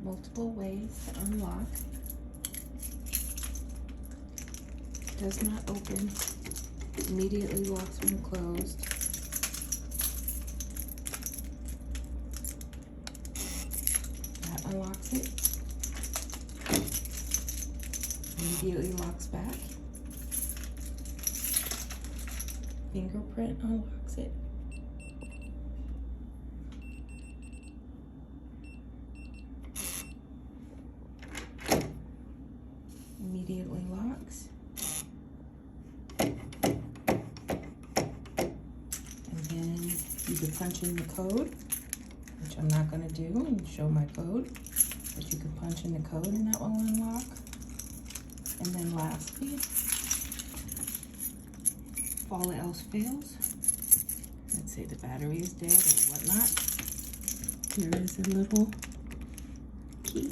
multiple ways to unlock. Does not open, immediately locks when closed. That unlocks it. Immediately locks back. Fingerprint unlocks it. Immediately locks. And then you could punch in the code, which I'm not going to do and show my code, but you can punch in the code and that will unlock. And then lastly, if all else fails, let's say the battery is dead or whatnot, there is a little key.